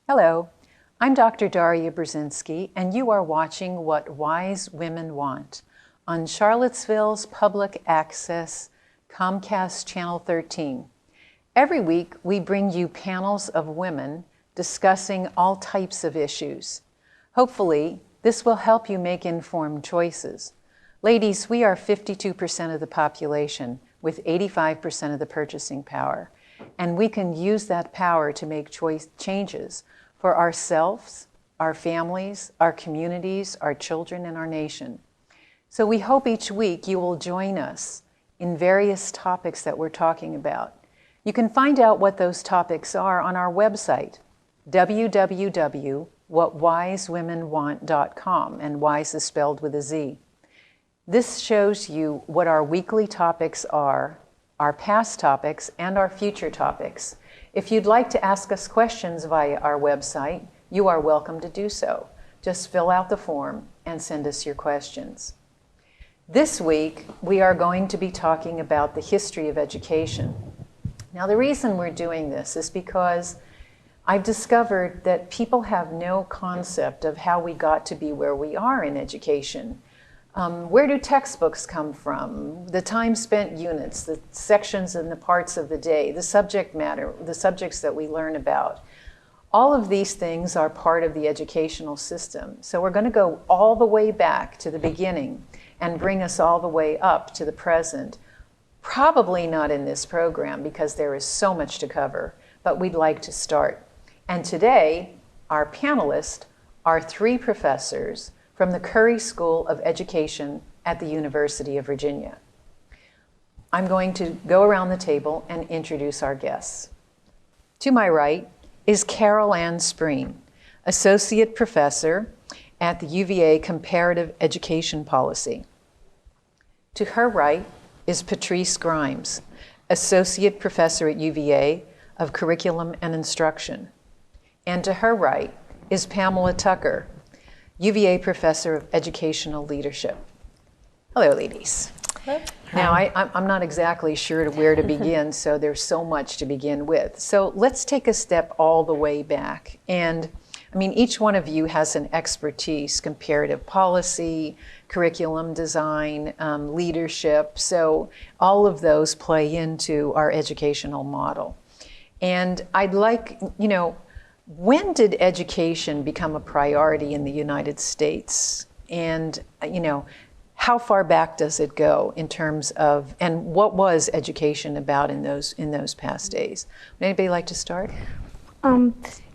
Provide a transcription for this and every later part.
Hello, I'm Dr. Daria Brzezinski, and you are watching What Wise Women Want on Charlottesville's public access Comcast Channel 13. Every week, we bring you panels of women discussing all types of issues. Hopefully, this will help you make informed choices. Ladies, we are 52% of the population with 85% of the purchasing power, and we can use that power to make changes for ourselves, our families, our communities, our children, and our nation. So we hope each week you will join us in various topics that we're talking about. You can find out what those topics are on our website, www.whatwisewomenwant.com, and Wize is spelled with a Z. This shows you what our weekly topics are, our past topics, and our future topics. If you'd like to ask us questions via our website, you are welcome to do so. Just fill out the form and send us your questions. This week, we are going to be talking about the history of education. Now, the reason we're doing this is because I've discovered that people have no concept of how we got to be where we are in education. Where do textbooks come from? The time spent units, the sections and the parts of the day, the subject matter, the subjects that we learn about. All of these things are part of the educational system. So we're going to go all the way back to the beginning and bring us all the way up to the present. Probably not in this program because there is so much to cover, but we'd like to start. And today, our panelists are three professors from the Curry School of Education at the University of Virginia. I'm going to go around the table and introduce our guests. To my right is Carol Ann Spreen, Associate Professor at the UVA Comparative Education Policy. To her right is Patrice Grimes, Associate Professor at UVA of Curriculum and Instruction. And to her right is Pamela Tucker, UVA Professor of Educational Leadership. Hello, ladies. Hello. Now, I'm not exactly sure where to begin, so there's so much to begin with. So let's take a step all the way back. And I mean, each one of you has an expertise, comparative policy, curriculum design, leadership. So all of those play into our educational model. And I'd like, when did education become a priority in the United States? And, how far back does it go in terms of, and what was education about in those past days? Would anybody like to start?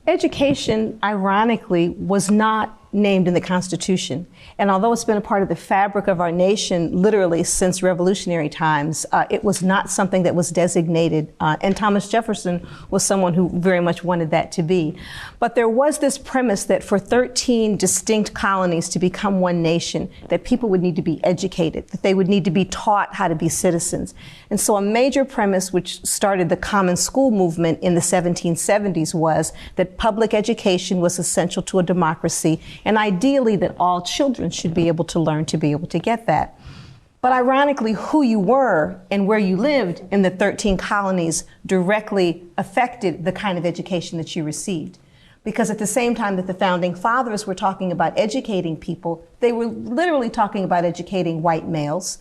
Education, ironically, was not named in the Constitution. And although it's been a part of the fabric of our nation, literally since revolutionary times, it was not something that was designated. And Thomas Jefferson was someone who very much wanted that to be. But there was this premise that for 13 distinct colonies to become one nation, that people would need to be educated, that they would need to be taught how to be citizens. And so a major premise which started the common school movement in the 1770s was that public education was essential to a democracy, and ideally that all children should be able to learn to be able to get that. But ironically, who you were and where you lived in the 13 colonies directly affected the kind of education that you received. Because at the same time that the founding fathers were talking about educating people, they were literally talking about educating white males.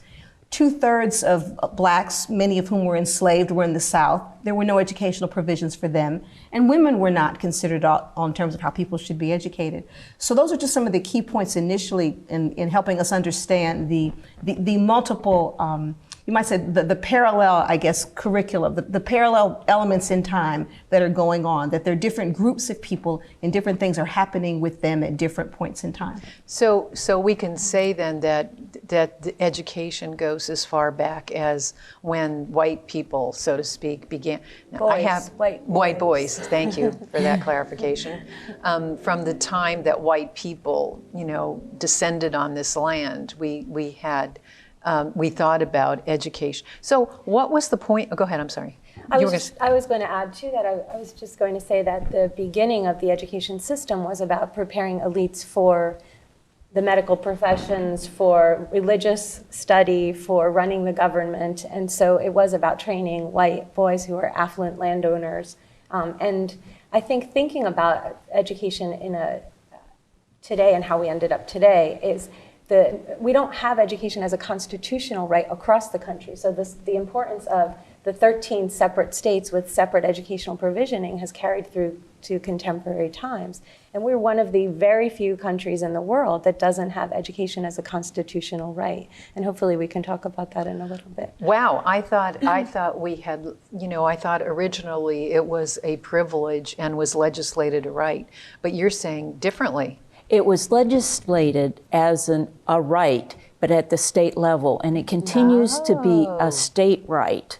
2/3 of blacks, many of whom were enslaved, were in the South. There were no educational provisions for them. And women were not considered in terms of how people should be educated. So those are just some of the key points initially in helping us understand the multiple, you might say the parallel, I guess, curriculum, the parallel elements in time that are going on, that there are different groups of people and different things are happening with them at different points in time. So we can say then that the education goes as far back as when white people, so to speak, began. Now, white boys. Thank you for that clarification. From the time that white people, descended on this land, we thought about education. So what was the point? Oh, go ahead, I'm sorry. I was going to add to that. I was just going to say that the beginning of the education system was about preparing elites for the medical professions, for religious study, for running the government. And so it was about training white boys who were affluent landowners And I think thinking about education today and how we ended up today is we don't have education as a constitutional right across the country. So the importance of the 13 separate states with separate educational provisioning has carried through to contemporary times. And we're one of the very few countries in the world that doesn't have education as a constitutional right. And hopefully we can talk about that in a little bit. Wow, I thought we had, I thought originally it was a privilege and was legislated a right, but you're saying differently. It was legislated as a right, but at the state level, and it continues to be a state right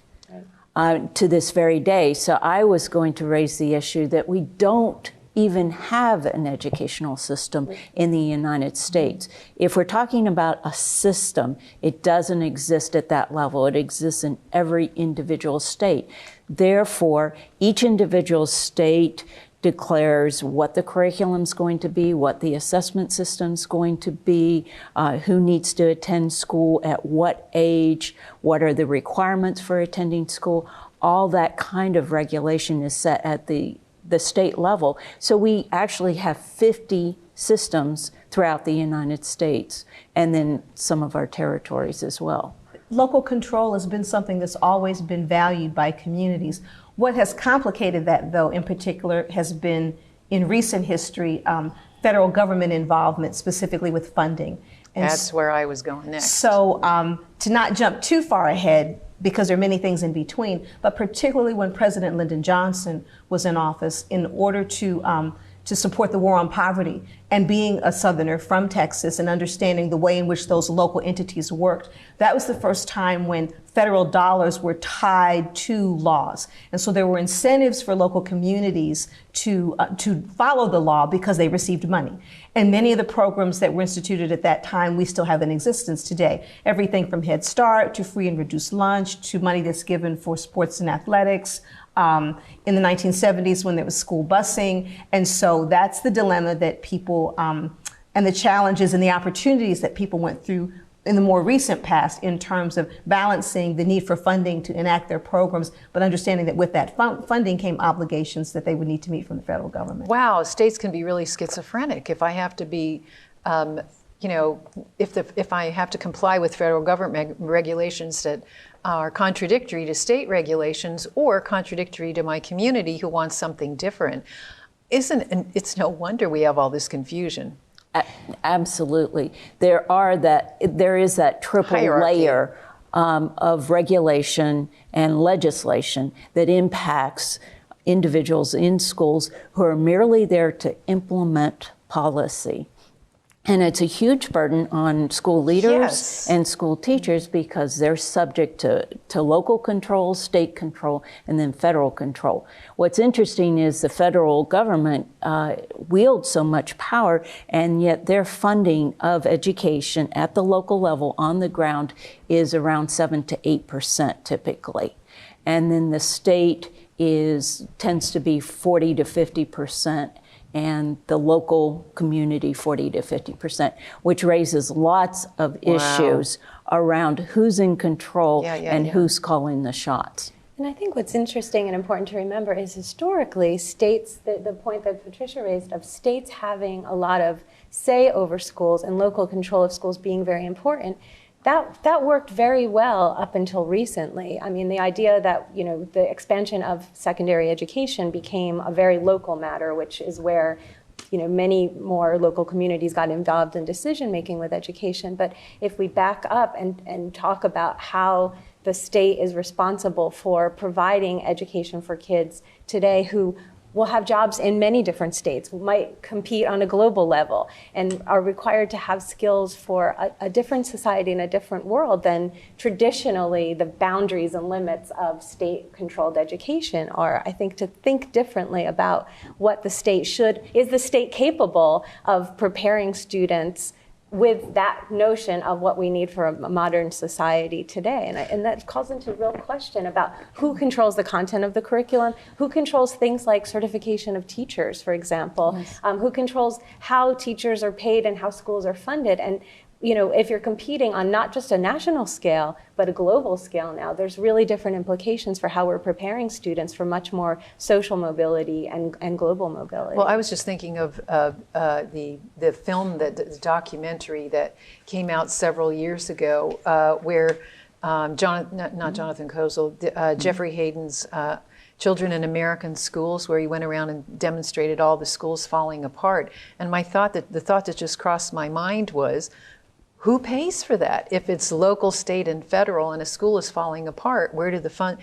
to this very day. So I was going to raise the issue that we don't even have an educational system in the United States. If we're talking about a system, it doesn't exist at that level. It exists in every individual state. Therefore, each individual state declares what the curriculum's going to be, what the assessment system's going to be, who needs to attend school, at what age, what are the requirements for attending school. All that kind of regulation is set at the state level. So we actually have 50 systems throughout the United States, and then some of our territories as well. Local control has been something that's always been valued by communities. What has complicated that, though, in particular, has been, in recent history, federal government involvement, specifically with funding. And that's where I was going next. So to not jump too far ahead, because there are many things in between, but particularly when President Lyndon Johnson was in office, in order to support the war on poverty, and being a Southerner from Texas and understanding the way in which those local entities worked, that was the first time when federal dollars were tied to laws. And so there were incentives for local communities to follow the law because they received money. And many of the programs that were instituted at that time, we still have in existence today. Everything from Head Start to free and reduced lunch to money that's given for sports and athletics. In the 1970s when there was school busing. And so that's the dilemma that people, and the challenges and the opportunities that people went through in the more recent past in terms of balancing the need for funding to enact their programs, but understanding that with that funding came obligations that they would need to meet from the federal government. Wow, states can be really schizophrenic. If I have to be, if I have to comply with federal government regulations that are contradictory to state regulations or contradictory to my community who wants something different, it's no wonder we have all this confusion. Absolutely. There is that triple hierarchy. layer of regulation and legislation that impacts individuals in schools who are merely there to implement policy. And it's a huge burden on school leaders and school teachers because they're subject to local control, state control, and then federal control. What's interesting is the federal government wields so much power, and yet their funding of education at the local level on the ground is around 7 to 8% typically. And then the state tends to be 40 to 50%. And the local community 40 to 50%, which raises lots of issues around who's in control and who's calling the shots. And I think what's interesting and important to remember is historically states, the point that Patricia raised of states having a lot of say over schools and local control of schools being very important, that worked very well up until recently. I mean, the idea that, the expansion of secondary education became a very local matter, which is where, many more local communities got involved in decision-making with education. But if we back up and talk about how the state is responsible for providing education for kids today who will have jobs in many different states, might compete on a global level, and are required to have skills for a different society and a different world than traditionally the boundaries and limits of state-controlled education are. I think to think differently about what the state is the state capable of preparing students with that notion of what we need for a modern society today. And that calls into a real question about who controls the content of the curriculum, who controls things like certification of teachers, for example, who controls how teachers are paid and how schools are funded. And if you're competing on not just a national scale, but a global scale now, there's really different implications for how we're preparing students for much more social mobility and global mobility. Well, I was just thinking of the film, the documentary that came out several years ago, where not Jonathan Kozol, Jeffrey Hayden's Children in American Schools, where he went around and demonstrated all the schools falling apart. And the thought that just crossed my mind was, who pays for that? If it's local, state, and federal, and a school is falling apart, where do the fund,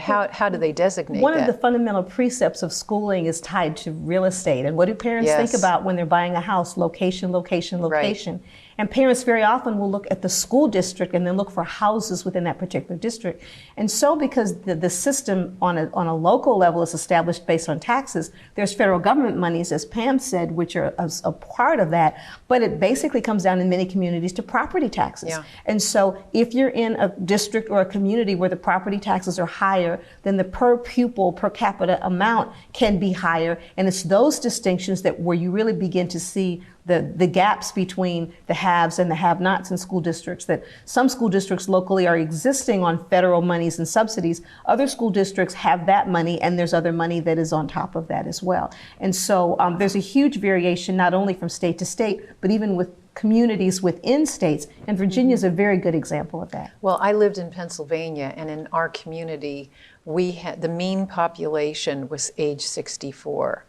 how do they designate that? One of the fundamental precepts of schooling is tied to real estate. And what do parents think about when they're buying a house? Location, location, location. Right. And parents very often will look at the school district and then look for houses within that particular district. And so because the system on a local level is established based on taxes, there's federal government monies, as Pam said, which are a part of that. But it basically comes down in many communities to property taxes. Yeah. And so if you're in a district or a community where the property taxes are higher, then the per pupil, per capita amount can be higher. And it's those distinctions where you really begin to see the gaps between the haves and the have-nots in school districts, that some school districts locally are existing on federal monies and subsidies. Other school districts have that money, and there's other money that is on top of that as well. And so there's a huge variation, not only from state to state, but even with communities within states. And Virginia is a very good example of that. Well, I lived in Pennsylvania, and in our community, the mean population was age 64.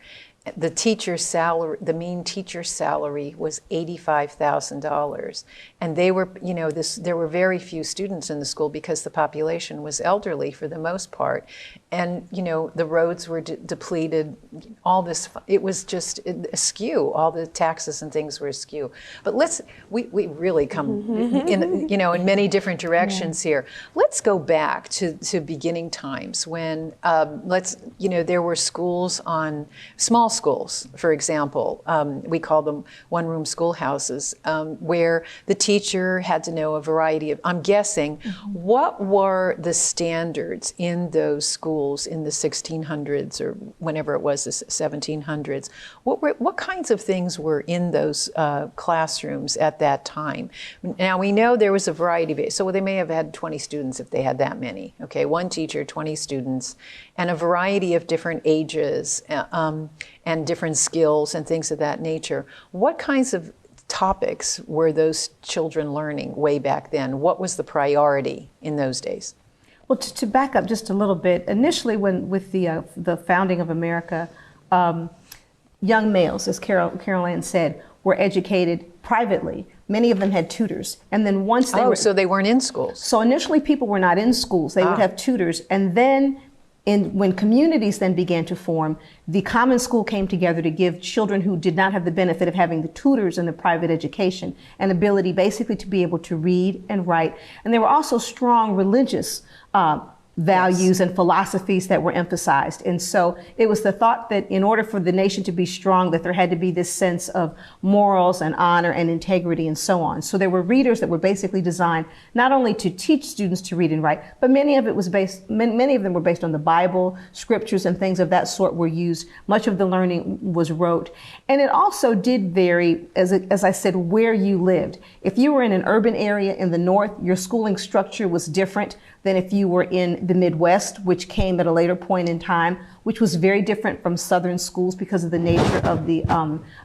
The mean teacher salary was $85,000, and there were very few students in the school because the population was elderly for the most part, and the roads were depleted. It was just askew. All the taxes and things were askew. But we really come in many different directions here. Let's go back to beginning times when there were schools small schools, for example, we call them one-room schoolhouses, where the teacher had to know a variety of, I'm guessing, what were the standards in those schools in the 1600s or whenever it was, the 1700s? What kinds of things were in those classrooms at that time? Now, we know there was a variety of, so they may have had 20 students if they had that many, okay? One teacher, 20 students, and a variety of different ages, and different skills and things of that nature. What kinds of topics were those children learning way back then? What was the priority in those days? Well, to back up just a little bit, initially with the founding of America, young males, as Carol Ann said, were educated privately. Many of them had tutors. And then once they so they weren't in schools. So initially people were not in schools. They would have tutors. And then when communities then began to form, the common school came together to give children who did not have the benefit of having the tutors and the private education an ability basically to be able to read and write. And there were also strong religious values and philosophies that were emphasized. And so it was the thought that in order for the nation to be strong, that there had to be this sense of morals and honor and integrity and so on. So there were readers that were basically designed not only to teach students to read and write, but many of them were based on the Bible, scriptures and things of that sort were used. Much of the learning was rote. And it also did vary, as I said, where you lived. If you were in an urban area in the north, your schooling structure was different than if you were in the Midwest, which came at a later point in time, which was very different from Southern schools because of the nature of the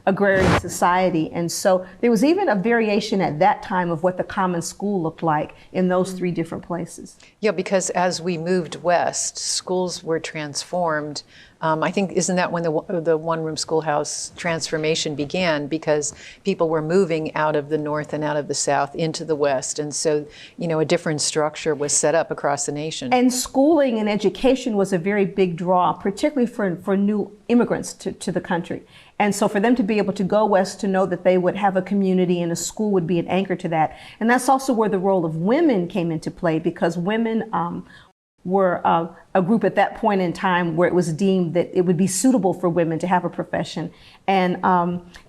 agrarian society. And so there was even a variation at that time of what the common school looked like in those three different places. Yeah, because as we moved west, schools were transformed. I think, isn't that when the one-room schoolhouse transformation began? Because people were moving out of the north and out of the south into the west. And so, a different structure was set up across the nation. And schooling and education was a very big draw, particularly for new immigrants to the country. And so for them to be able to go west, to know that they would have a community and a school would be an anchor to that. And that's also where the role of women came into play, because women were a group at that point in time where it was deemed that it would be suitable for women to have a profession. And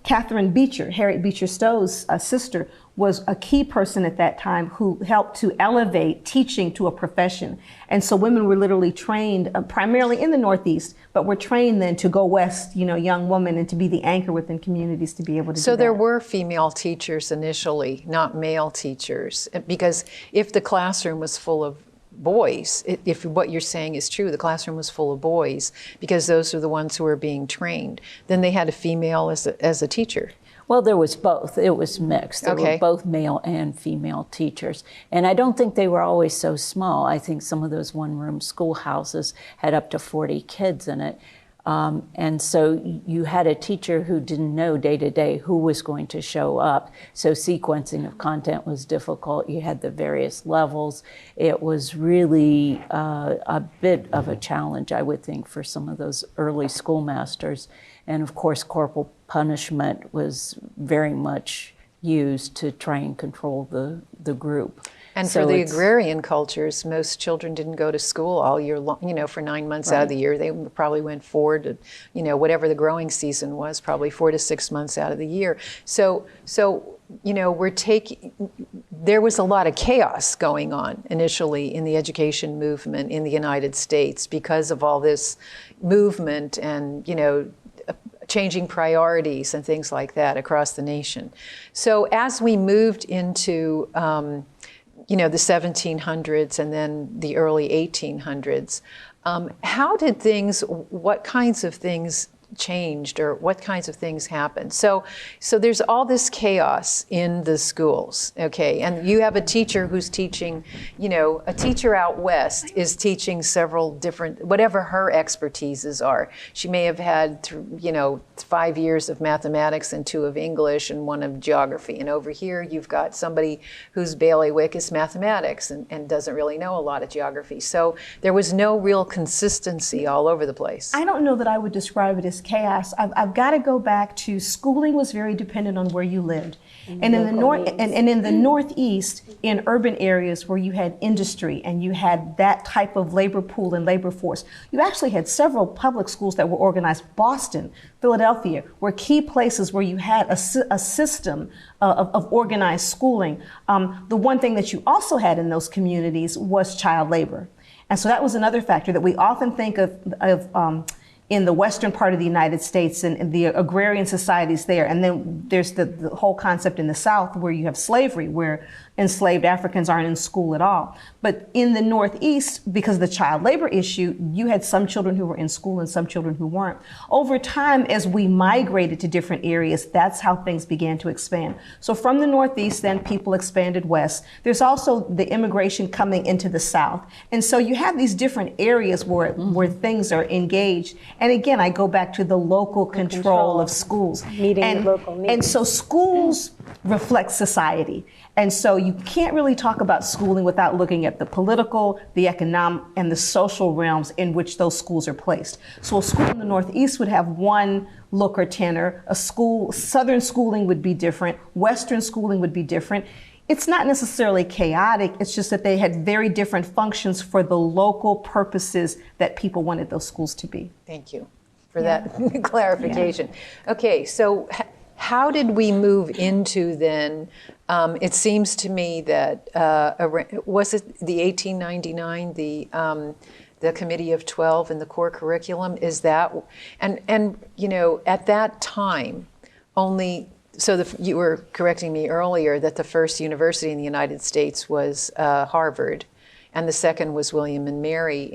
Catherine Beecher, Harriet Beecher Stowe's sister, was a key person at that time who helped to elevate teaching to a profession. And so women were literally trained primarily in the Northeast, but were trained then to go west, young women, and to be the anchor within communities to be able to do that. So there were female teachers initially, not male teachers, because if the classroom was full of boys, if what you're saying is true, the classroom was full of boys because those are the ones who were being trained, then they had a female as a teacher. Well, there was both. It was mixed. There were both male and female teachers. And I don't think they were always so small. I think some of those one-room schoolhouses had up to 40 kids in it. And so you had a teacher who didn't know day to day who was going to show up. So sequencing of content was difficult. You had the various levels. It was really a bit of a challenge, I would think, for some of those early schoolmasters. And of course, corporal punishment was very much used to try and control the group. And so for the agrarian cultures, most children didn't go to school all year long, for 9 months out of the year. They probably went 4 to, whatever the growing season was, probably 4 to 6 months out of the year. So there was a lot of chaos going on initially in the education movement in the United States because of all this movement and, changing priorities and things like that across the nation. So as we moved into the 1700s and then the early 1800s, what kinds of things changed or what kinds of things happened? So there's all this chaos in the schools, okay? And you have a teacher who's teaching, a teacher out west is teaching several different, whatever her expertises are. She may have had, 5 years of mathematics and 2 of English and 1 of geography. And over here, you've got somebody whose bailiwick is mathematics and doesn't really know a lot of geography. So there was no real consistency all over the place. I don't know that I would describe it as chaos. I've got to go back to schooling was very dependent on where you lived. And in the north and in the Northeast, in urban areas where you had industry and you had that type of labor pool and labor force, you actually had several public schools that were organized. Boston, Philadelphia were key places where you had a system of organized schooling. The one thing that you also had in those communities was child labor. And so that was another factor that we often think of in the western part of the United States and the agrarian societies there. And then there's the whole concept in the South where you have slavery, where enslaved Africans aren't in school at all. But in the Northeast, because of the child labor issue, you had some children who were in school and some children who weren't. Over time, as we migrated to different areas, that's how things began to expand. So from the Northeast, then people expanded west. There's also the immigration coming into the South. And so you have these different areas where things are engaged. And again, I go back to the local control of schools. Meeting local needs. And so schools reflect society. And so you can't really talk about schooling without looking at the political, the economic, and the social realms in which those schools are placed. So a school in the Northeast would have one look or tenor. Southern schooling would be different. Western schooling would be different. It's not necessarily chaotic. It's just that they had very different functions for the local purposes that people wanted those schools to be. Thank you for that clarification. Yeah. Okay, so how did we move into then? It seems to me that was it the 1899 the Committee of 12 and the core curriculum? Is that and at that time only. So you were correcting me earlier that the first university in the United States was Harvard, and the second was William and Mary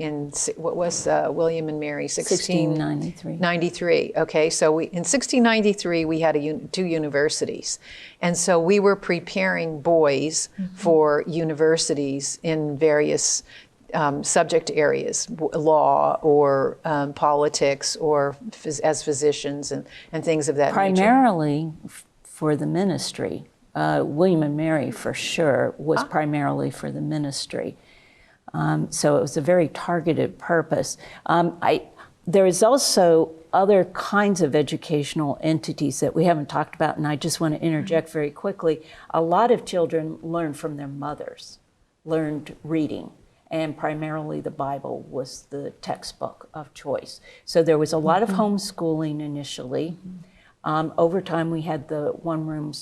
William and Mary 1693. Okay, so in 1693 we had 2 universities, and so we were preparing boys for universities in various subject areas, law or politics or as physicians and things of that nature. Primarily for the ministry. William and Mary, for sure, was primarily for the ministry. So it was a very targeted purpose. There is also other kinds of educational entities that we haven't talked about, and I just want to interject very quickly. A lot of children learned from their mothers, learned reading. and primarily the Bible was the textbook of choice. So there was a lot of homeschooling initially. Over time, we had the one-room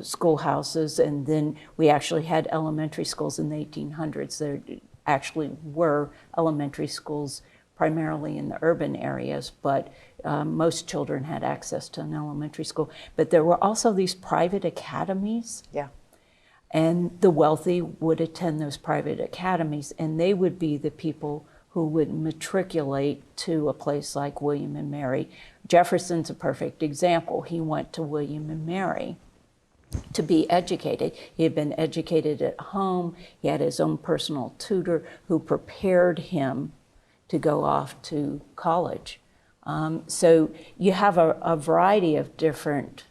schoolhouses, and then we actually had elementary schools in the 1800s. There actually were elementary schools primarily in the urban areas, but most children had access to an elementary school. But there were also these private academies. Yeah. And the wealthy would attend those private academies, and they would be the people who would matriculate to a place like William and Mary. Jefferson's a perfect example. He went to William and Mary to be educated. He had been educated at home. He had his own personal tutor who prepared him to go off to college. So you have a variety of different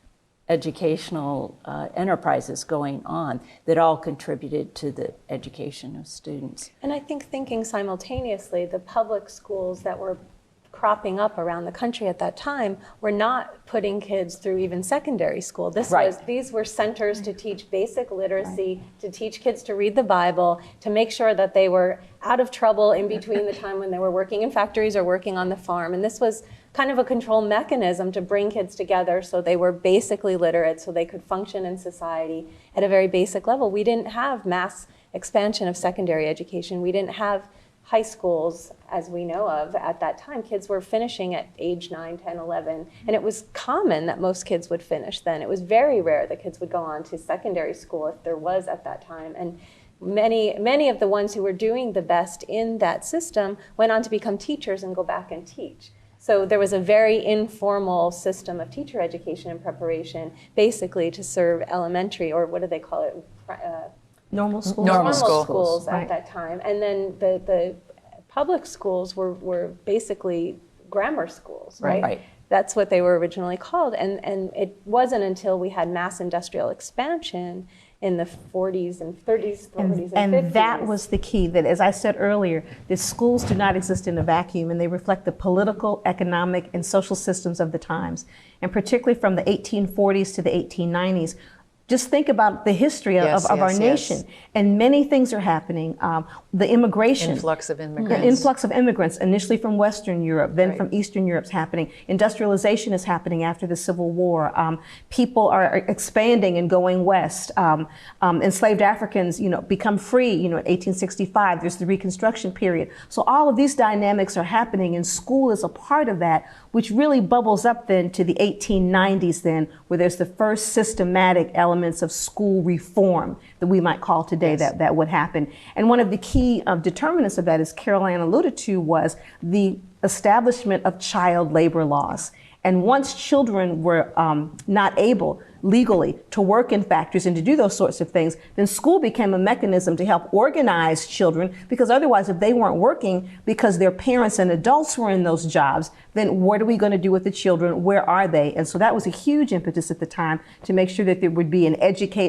educational enterprises going on that all contributed to the education of students. And I think thinking simultaneously, the public schools that were cropping up around the country at that time were not putting kids through even secondary school. These were centers to teach basic literacy, to teach kids to read the Bible, to make sure that they were out of trouble in between the time when they were working in factories or working on the farm. And this was kind of a control mechanism to bring kids together so they were basically literate, so they could function in society at a very basic level. We didn't have mass expansion of secondary education. We didn't have high schools as we know of at that time. Kids were finishing at age 9, 10, 11, and it was common that most kids would finish then. It was very rare that kids would go on to secondary school if there was at that time. And many of the ones who were doing the best in that system went on to become teachers and go back and teach. So there was a very informal system of teacher education and preparation, basically to serve elementary, or what do they call it? Normal schools. Normal schools Right. at that time. And then the public schools were basically grammar schools, right? Right. That's what they were originally called. And it wasn't until we had mass industrial expansion in the 40s and 30s, 40s and 50s. And that was the key, that as I said earlier, the schools do not exist in a vacuum, and they reflect the political, economic, and social systems of the times. And particularly from the 1840s to the 1890s, just think about the history of our nation. And many things are happening. The immigration. Influx of immigrants. The influx of immigrants, initially from Western Europe, then from Eastern Europe's happening. Industrialization is happening after the Civil War. People are expanding and going west. Enslaved Africans, become free, at 1865. There's the Reconstruction period. So all of these dynamics are happening, and school is a part of that, which really bubbles up then to the 1890s then, where there's the first systematic elements of school reform that we might call today that would happen. And one of the key determinants of that, as Carol Ann alluded to, was the establishment of child labor laws. And once children were not able legally to work in factories and to do those sorts of things, then school became a mechanism to help organize children, because otherwise, if they weren't working because their parents and adults were in those jobs, then what are we going to do with the children? Where are they? And so that was a huge impetus at the time to make sure that there would be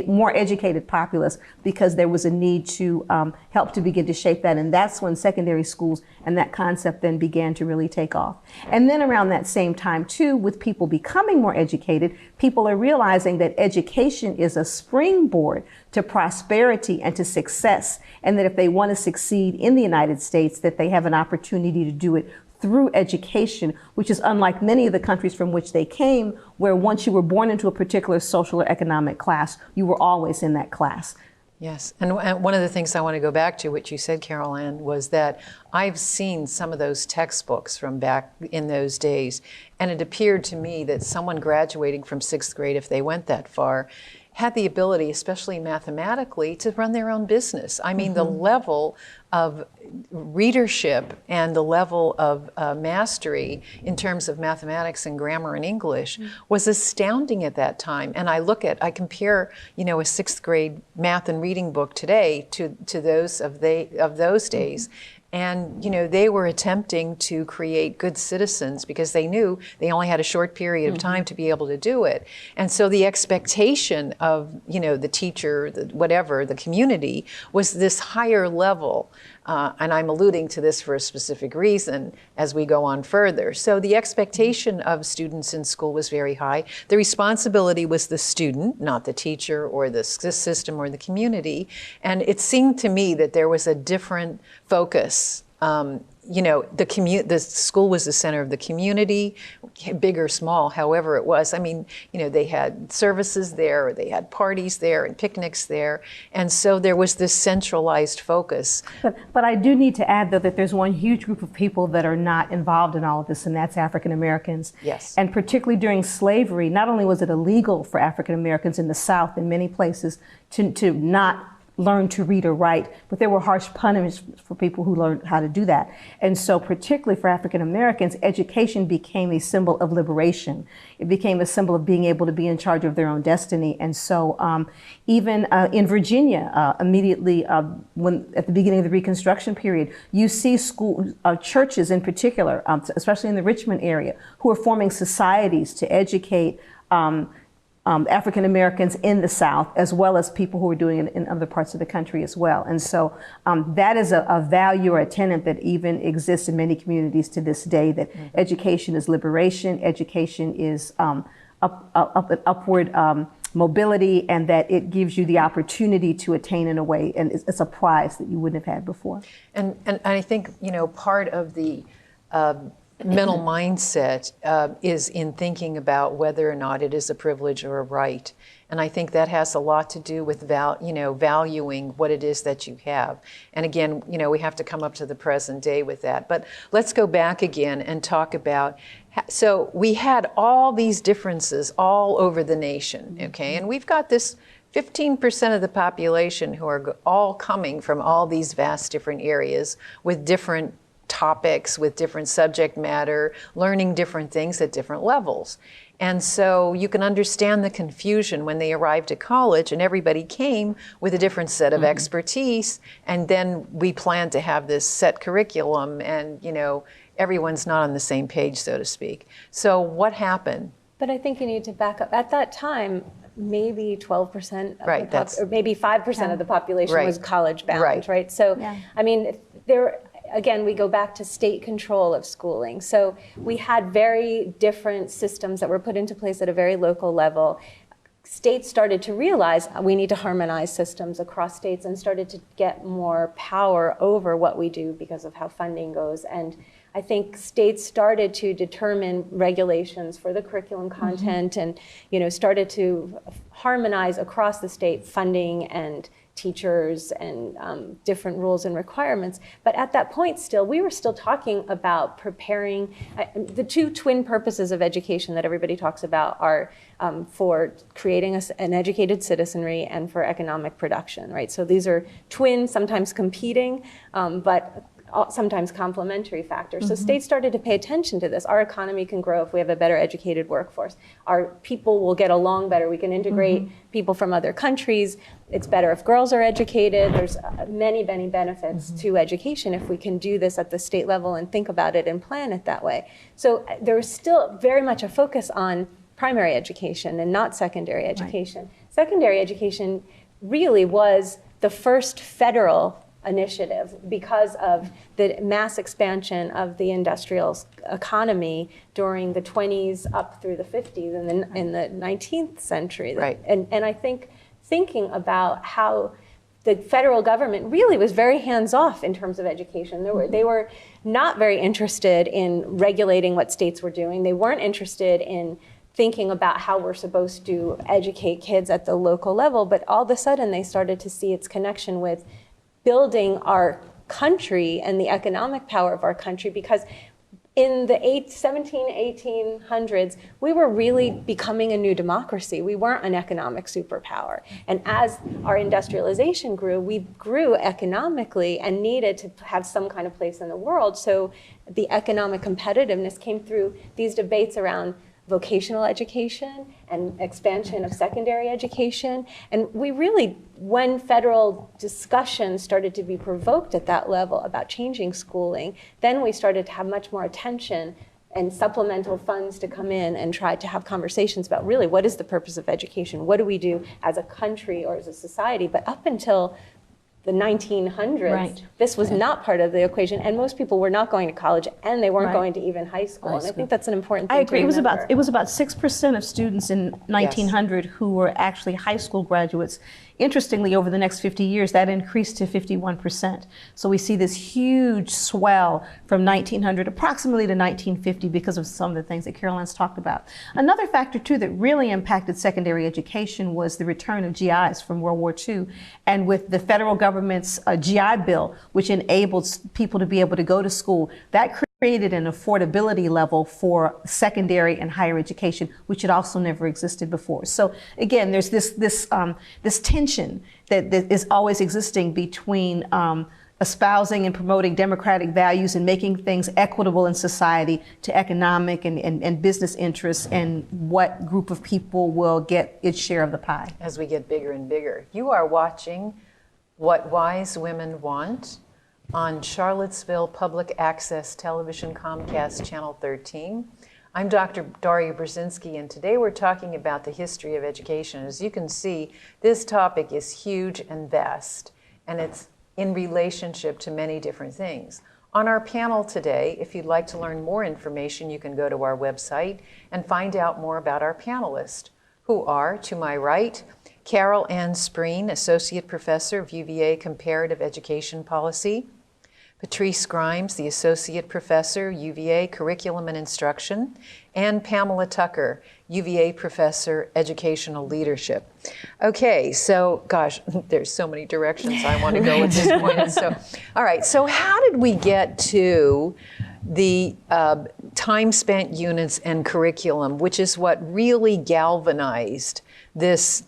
more educated populace, because there was a need to help to begin to shape that. And that's when secondary schools and that concept then began to really take off. And then around that same time, too, with people becoming more educated, people are realizing that education is a springboard to prosperity and to success, and that if they want to succeed in the United States, that they have an opportunity to do it through education, which is unlike many of the countries from which they came, where once you were born into a particular social or economic class, you were always in that class. Yes, and one of the things I want to go back to, which you said, Carol Ann, was that I've seen some of those textbooks from back in those days, and it appeared to me that someone graduating from 6th grade, if they went that far, had the ability, especially mathematically, to run their own business. I mean, the level of readership and the level of mastery in terms of mathematics and grammar and English was astounding at that time. And I compare, a 6th grade math and reading book today to those of those days. And, they were attempting to create good citizens because they knew they only had a short period of time to be able to do it. And so the expectation of, the teacher, the community, was this higher level And I'm alluding to this for a specific reason as we go on further. So the expectation of students in school was very high. The responsibility was the student, not the teacher or the system or the community. And it seemed to me that there was a different focus. You know, the school was the center of the community, big or small, however it was. I mean, you know, they had services there, or they had parties there and picnics there. And so there was this centralized focus. But I do need to add, though, that there's one huge group of people that are not involved in all of this, and that's African Americans. Yes. And particularly during slavery, not only was it illegal for African Americans in the South in many places to not learn to read or write, but there were harsh punishments for people who learned how to do that. And so particularly for African Americans, education became a symbol of liberation. It became a symbol of being able to be in charge of their own destiny. And so even in Virginia, immediately when at the beginning of the Reconstruction period, you see churches in particular, especially in the Richmond area, who are forming societies to educate African Americans in the South, as well as people who are doing it in other parts of the country as well. And so that is a value or a tenet that even exists in many communities to this day, that education is liberation, education is upward mobility, and that it gives you the opportunity to attain in a way, and it's a prize that you wouldn't have had before. And I think, you know, part of the mental mindset is in thinking about whether or not it is a privilege or a right. And I think that has a lot to do with valuing what it is that you have. And again, you know, we have to come up to the present day with that. But let's go back again and talk about, so we had all these differences all over the nation, okay? And we've got this 15% of the population who are all coming from all these vast different areas with different topics, with different subject matter, learning different things at different levels. And so you can understand the confusion when they arrived at college and everybody came with a different set of expertise, and then we planned to have this set curriculum, and you know, everyone's not on the same page, so to speak. So what happened? But I think you need to back up. At that time, maybe 12% of or maybe 5% of the population was college bound, right? So, I mean, again, we go back to state control of schooling. So we had very different systems that were put into place at a very local level. States started to realize we need to harmonize systems across states and started to get more power over what we do because of how funding goes. And I think states started to determine regulations for the curriculum content and, you know, started to harmonize across the state funding and teachers and different rules and requirements. But at that point still, we were still talking about preparing, the two twin purposes of education that everybody talks about are for creating an educated citizenry and for economic production, right? So these are twin, sometimes competing, but sometimes complementary factors. So states started to pay attention to this. Our economy can grow if we have a better educated workforce. Our people will get along better. We can integrate people from other countries. It's better if girls are educated. There's many, many benefits to education if we can do this at the state level and think about it and plan it that way. So there's still very much a focus on primary education and not secondary education. Secondary education really was the first federal initiative because of the mass expansion of the industrial economy during the 20s up through the 50s and in the 19th century. And I think thinking about how the federal government really was very hands-off in terms of education. They were not very interested in regulating what states were doing. They weren't interested in thinking about how we're supposed to educate kids at the local level, but all of a sudden they started to see its connection with building our country and the economic power of our country, because in the 1800s, we were really becoming a new democracy. We weren't an economic superpower. And as our industrialization grew, we grew economically and needed to have some kind of place in the world. So the economic competitiveness came through these debates around vocational education and expansion of secondary education. And we really, when federal discussion started to be provoked at that level about changing schooling, then we started to have much more attention and supplemental funds to come in and try to have conversations about really what is the purpose of education? What do we do as a country or as a society? But up until the 1900s, Right. this was not part of the equation, and most people were not going to college, and they weren't Right. going to even high school. And I think that's an important thing I agree. to remember. It was about 6% of students in 1900 who were actually high school graduates. Interestingly, over the next 50 years, that increased to 51%. So we see this huge swell from 1900 approximately to 1950 because of some of the things that Caroline's talked about. Another factor, too, that really impacted secondary education was the return of GIs from World War II. And with the federal government's GI Bill, which enabled people to be able to go to school, that created an affordability level for secondary and higher education, which had also never existed before. So again, there's this tension that is always existing between espousing and promoting democratic values and making things equitable in society to economic and business interests, and what group of people will get its share of the pie. As we get bigger and bigger. You are watching What Wise Women Want on Charlottesville Public Access Television, Comcast Channel 13. I'm Dr. Daria Brzezinski, and today we're talking about the history of education. As you can see, this topic is huge and vast, and it's in relationship to many different things. On our panel today, if you'd like to learn more information, you can go to our website and find out more about our panelists, who are, to my right, Carol Ann Spreen, Associate Professor of UVA Comparative Education Policy; Patrice Grimes, the Associate Professor, UVA Curriculum and Instruction; and Pamela Tucker, UVA Professor, Educational Leadership. Okay, so gosh, there's so many directions I want to go at this point. So, all right, so how did we get to the time spent units and curriculum, which is what really galvanized this,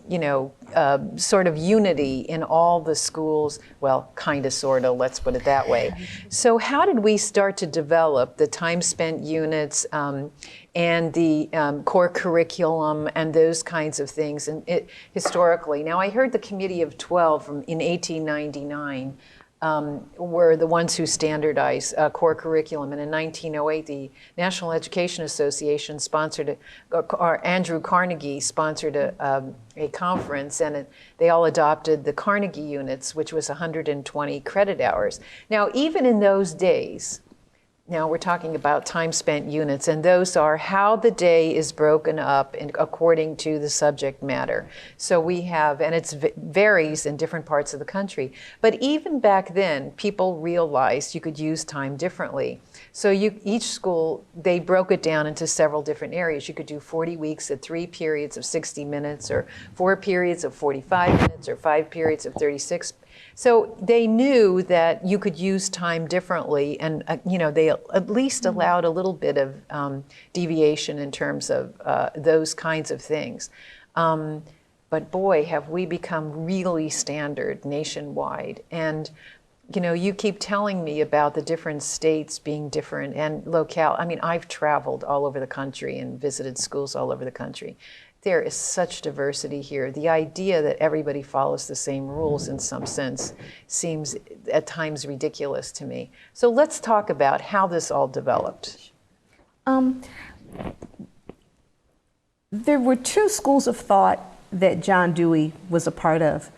sort of unity in all the schools? Well, kind of, sort of, let's put it that way. So how did we start to develop the time spent units and the core curriculum and those kinds of things historically? Now, I heard the Committee of 12 in 1899 were the ones who standardized core curriculum. And in 1908, the National Education Association sponsored, or Andrew Carnegie sponsored a conference, and they all adopted the Carnegie units, which was 120 credit hours. Now, even in those days, now we're talking about time spent units, and those are how the day is broken up according to the subject matter. So we have, and it varies in different parts of the country, but even back then, people realized you could use time differently. So each school, they broke it down into several different areas. You could do 40 weeks at 3 periods of 60 minutes, or 4 periods of 45 minutes, or 5 periods of 36. So they knew that you could use time differently, and they at least allowed a little bit of deviation in terms of those kinds of things. But boy, have we become really standard nationwide. And you keep telling me about the different states being different and locale. I mean, I've traveled all over the country and visited schools all over the country. There is such diversity here. The idea that everybody follows the same rules in some sense seems at times ridiculous to me. So let's talk about how this all developed. There were 2 schools of thought that John Dewey was a part of.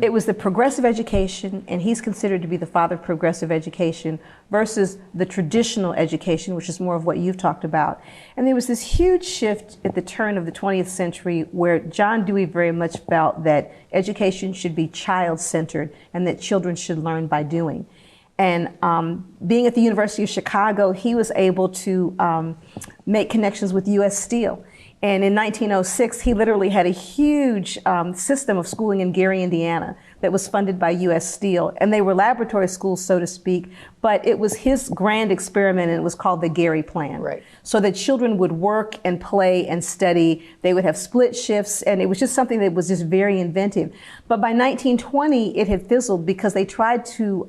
It was the progressive education, and he's considered to be the father of progressive education, versus the traditional education, which is more of what you've talked about. And there was this huge shift at the turn of the 20th century where John Dewey very much felt that education should be child-centered and that children should learn by doing. And being at the University of Chicago, he was able to make connections with U.S. Steel. And in 1906, he literally had a huge system of schooling in Gary, Indiana, that was funded by U.S. Steel. And they were laboratory schools, so to speak, but it was his grand experiment, and it was called the Gary Plan. Right. So that children would work and play and study. They would have split shifts, and it was just something that was just very inventive. But by 1920, it had fizzled because they tried to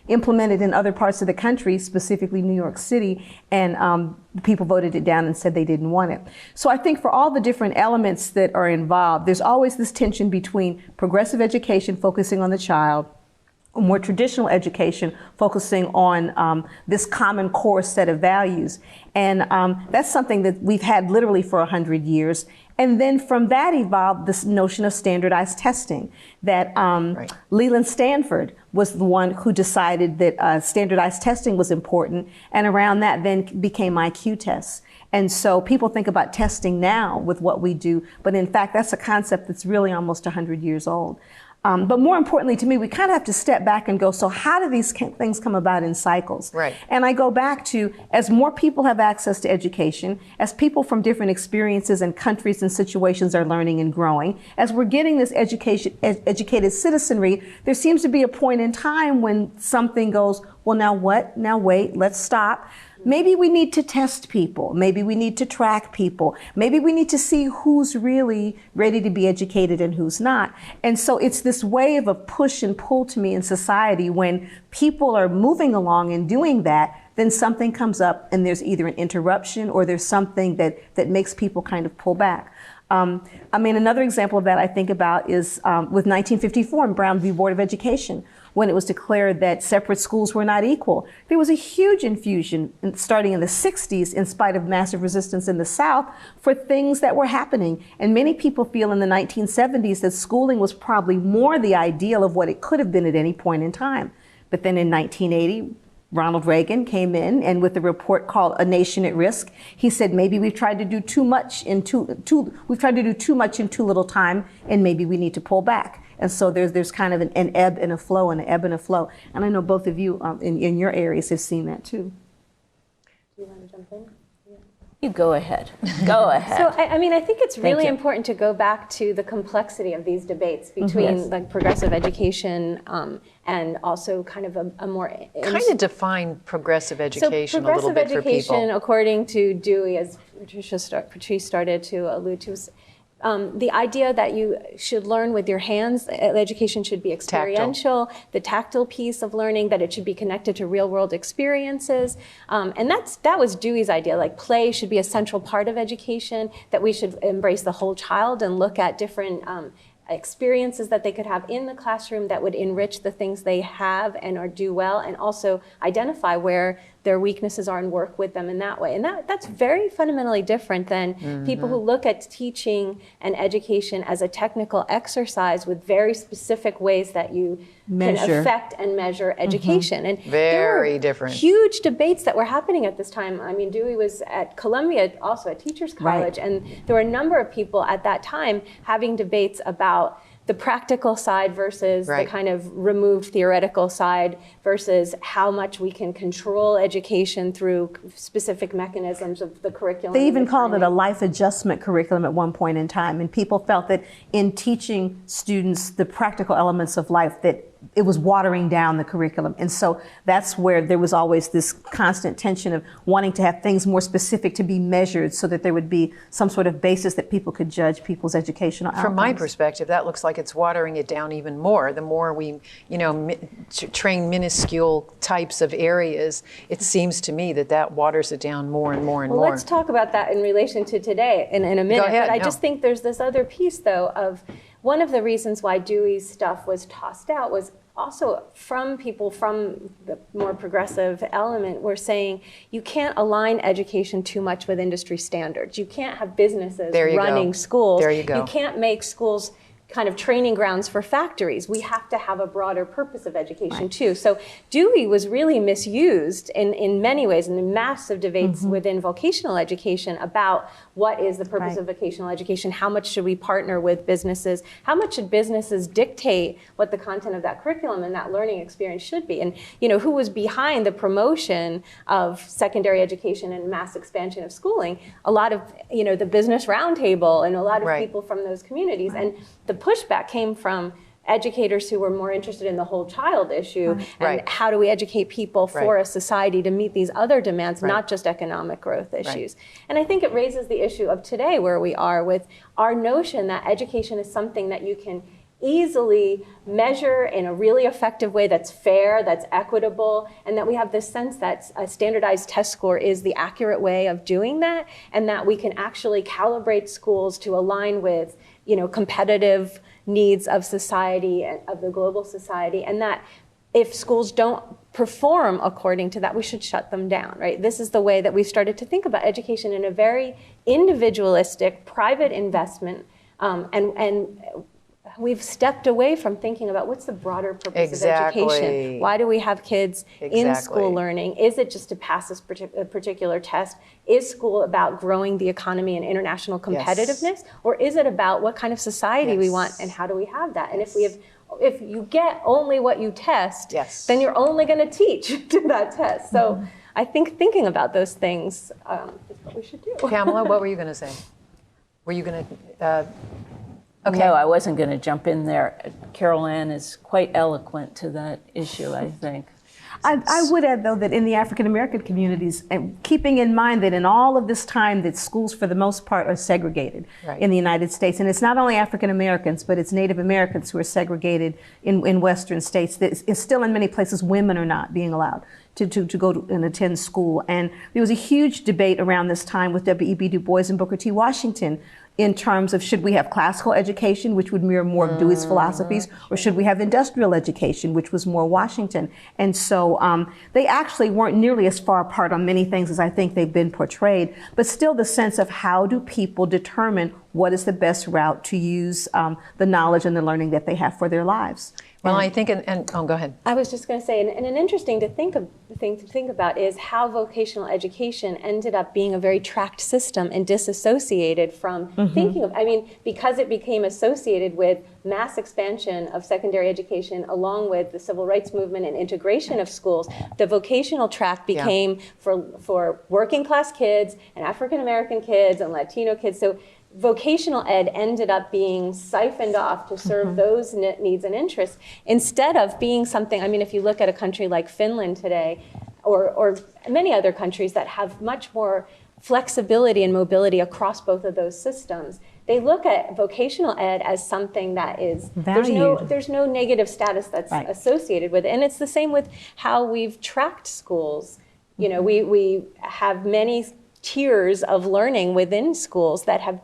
implement it in other parts of the country, specifically New York City, and people voted it down and said they didn't want it. So I think for all the different elements that are involved, there's always this tension between progressive education focusing on the child, more traditional education focusing on this common core set of values. And that's something that we've had literally for 100 years. And then from that evolved this notion of standardized testing that Leland Stanford was the one who decided that standardized testing was important. And around that then became IQ tests. And so people think about testing now with what we do, but in fact, that's a concept that's really almost 100 years old. But more importantly to me, we kind of have to step back and go, so how do these things come about in cycles? Right. And I go back to, as more people have access to education, as people from different experiences and countries and situations are learning and growing, as we're getting this educated citizenry, there seems to be a point in time when something goes, well, now what? Now wait, let's stop. Maybe we need to test people. Maybe we need to track people. Maybe we need to see who's really ready to be educated and who's not. And so it's this wave of push and pull to me in society. When people are moving along and doing that, then something comes up and there's either an interruption or there's something that makes people kind of pull back. Another example of that I think about is with 1954 in Brown v. Board of Education, when it was declared that separate schools were not equal. There was a huge infusion starting in the 60s, in spite of massive resistance in the South, for things that were happening. And many people feel in the 1970s that schooling was probably more the ideal of what it could have been at any point in time. But then in 1980, Ronald Reagan came in, and with a report called A Nation at Risk, he said maybe we've tried to do too much in too little time, and maybe we need to pull back. And so there's kind of an ebb and a flow and an ebb and a flow. And I know both of you in your areas have seen that too. Do you want to jump in? You go ahead. Go ahead. So, I think it's really important to go back to the complexity of these debates between like progressive education and also kind of a more... Kind of define progressive education a little bit for people. Progressive education, according to Dewey, as Patrice started to allude to, the idea that you should learn with your hands, education should be experiential, the tactile piece of learning, that it should be connected to real world experiences. And that was Dewey's idea, like play should be a central part of education, that we should embrace the whole child and look at different experiences that they could have in the classroom that would enrich the things they have and or do well, and also identify where their weaknesses are and work with them in that way. And that's very fundamentally different than people who look at teaching and education as a technical exercise with very specific ways that you can affect and measure education. And very different. Huge debates that were happening at this time. I mean, Dewey was at Columbia, also at Teachers College, and there were a number of people at that time having debates about the practical side versus the kind of removed theoretical side versus how much we can control education through specific mechanisms of the curriculum. They even called it a life adjustment curriculum at one point in time, and people felt that in teaching students the practical elements of life that it was watering down the curriculum. And so that's where there was always this constant tension of wanting to have things more specific to be measured so that there would be some sort of basis that people could judge people's educational outcomes. From my perspective, that looks like it's watering it down even more. The more we, train minuscule types of areas, it seems to me that waters it down more and more and more. Well, let's talk about that in relation to today in a minute. Go ahead, but I just think there's this other piece, though, of one of the reasons why Dewey's stuff was tossed out was also from people from the more progressive element were saying you can't align education too much with industry standards. You can't have businesses running schools. There you go. You can't make schools kind of training grounds for factories. We have to have a broader purpose of education too. So Dewey was really misused in many ways in the massive debates within vocational education about what is the purpose of vocational education, how much should we partner with businesses, how much should businesses dictate what the content of that curriculum and that learning experience should be, and who was behind the promotion of secondary education and mass expansion of schooling. A lot of the Business Roundtable and a lot of people from those communities, and the pushback came from educators who were more interested in the whole child issue and how do we educate people for a society to meet these other demands, not just economic growth issues. And I think it raises the issue of today where we are with our notion that education is something that you can easily measure in a really effective way that's fair, that's equitable, and that we have this sense that a standardized test score is the accurate way of doing that, and that we can actually calibrate schools to align with competitive needs of society and of the global society, and that if schools don't perform according to that, we should shut them down, right? This is the way that we've started to think about education in a very individualistic, private investment, and we've stepped away from thinking about what's the broader purpose of education. Why do we have kids in school learning? Is it just to pass this particular test? Is school about growing the economy and international competitiveness? Or is it about what kind of society we want and how do we have that? And if you get only what you test, then you're only going to teach to that test. So I think thinking about those things is what we should do. Pamela, what were you going to say? Were you going to... Okay. No, I wasn't going to jump in there. Carol Ann is quite eloquent to that issue, I think. I would add, though, that in the African American communities, and keeping in mind that in all of this time that schools, for the most part, are segregated in the United States, and it's not only African Americans, but it's Native Americans who are segregated in Western states. It's still in many places women are not being allowed to go to and attend school. And there was a huge debate around this time with W.E.B. Du Bois and Booker T. Washington in terms of should we have classical education, which would mirror more of Dewey's philosophies, or should we have industrial education, which was more Washington? And so they actually weren't nearly as far apart on many things as I think they've been portrayed, but still the sense of how do people determine what is the best route to use the knowledge and the learning that they have for their lives. Well, I think, oh, go ahead. I was just going to say, and an interesting thing to think about is how vocational education ended up being a very tracked system and disassociated from thinking of, I mean, because it became associated with mass expansion of secondary education along with the civil rights movement and integration of schools, the vocational track became for working class kids and African American kids and Latino kids. So vocational ed ended up being siphoned off to serve those needs and interests instead of being something, I mean, if you look at a country like Finland today, or many other countries that have much more flexibility and mobility across both of those systems, they look at vocational ed as something that is, there's no negative status that's associated with it. And it's the same with how we've tracked schools. You know, we have many tiers of learning within schools that have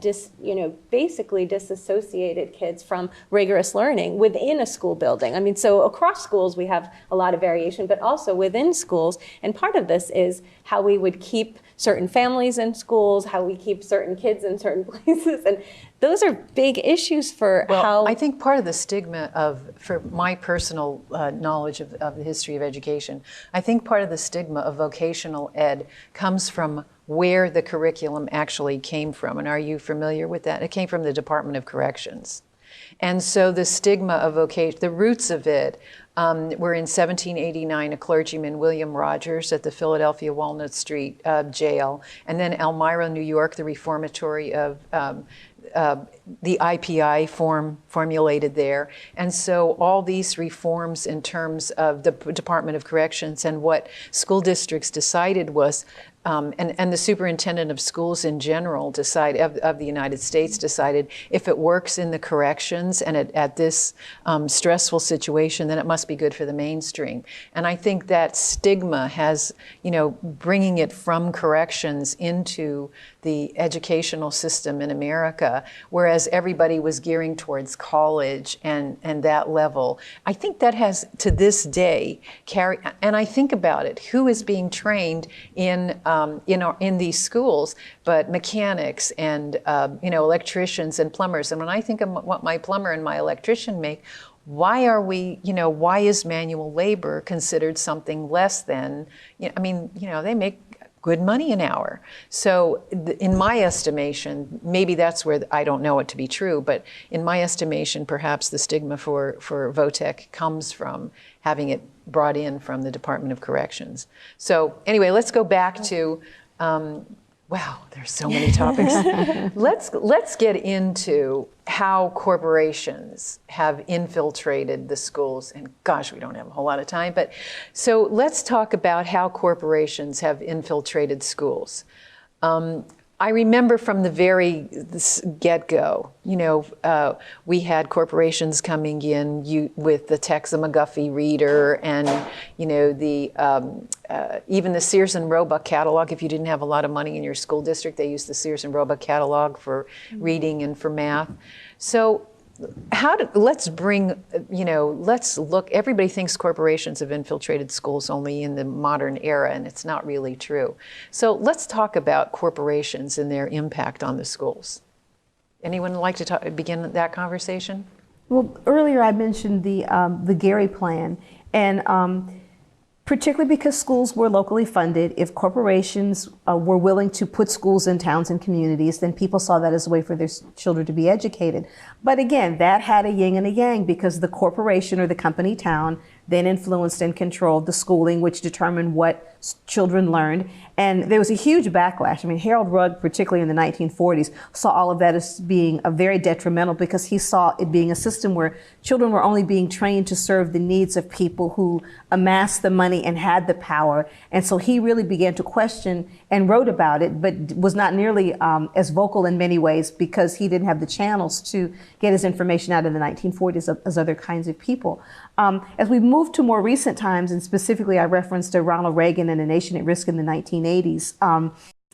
basically disassociated kids from rigorous learning within a school building. I mean, so across schools we have a lot of variation, but also within schools. And part of this is how we would keep certain families in schools, how we keep certain kids in certain places. And those are big issues for how... I think part of the stigma for my personal knowledge of the history of education, I think part of the stigma of vocational ed comes from where the curriculum actually came from. And are you familiar with that? It came from the Department of Corrections. And so the stigma of vocation, the roots of it were in 1789, a clergyman, William Rogers, at the Philadelphia Walnut Street jail, and then Elmira, New York, the reformatory of the IPI formulated there. And so all these reforms in terms of the Department of Corrections and what school districts decided was, and the superintendent of schools in general of the United States decided if it works in the corrections and at this stressful situation, then it must be good for the mainstream. And I think that stigma has, bringing it from corrections into the educational system in America, whereas everybody was gearing towards college and that level. I think that has, to this day, and I think about it, who is being trained in these schools, but mechanics and electricians and plumbers. And when I think of what my plumber and my electrician make, why is manual labor considered something less than, they make good money an hour. So in my estimation, maybe that's where I don't know it to be true, but in my estimation, perhaps the stigma for VOTEC comes from having it brought in from the Department of Corrections. So anyway, let's go back to, wow, there's so many topics. Let's get into how corporations have infiltrated the schools. And gosh, we don't have a whole lot of time, but so let's talk about how corporations have infiltrated schools. I remember from the very get-go, we had corporations coming in with the Texa McGuffey reader and, even the Sears and Roebuck catalog. If you didn't have a lot of money in your school district, they used the Sears and Roebuck catalog for reading and for math. So let's bring, let's look, everybody thinks corporations have infiltrated schools only in the modern era, and it's not really true. So let's talk about corporations and their impact on the schools. Anyone like to begin that conversation? Well, earlier I mentioned the Gary Plan, and particularly because schools were locally funded, if corporations were willing to put schools in towns and communities, then people saw that as a way for their children to be educated. But again, that had a yin and a yang, because the corporation or the company town then influenced and controlled the schooling, which determined what children learned. And there was a huge backlash. I mean, Harold Rugg, particularly in the 1940s, saw all of that as being very detrimental, because he saw it being a system where children were only being trained to serve the needs of people who amassed the money and had the power. And so he really began to question and wrote about it, but was not nearly as vocal in many ways, because he didn't have the channels to get his information out in the 1940s as other kinds of people. As we move to more recent times, and specifically I referenced to Ronald Reagan and A Nation at Risk in the 1980s,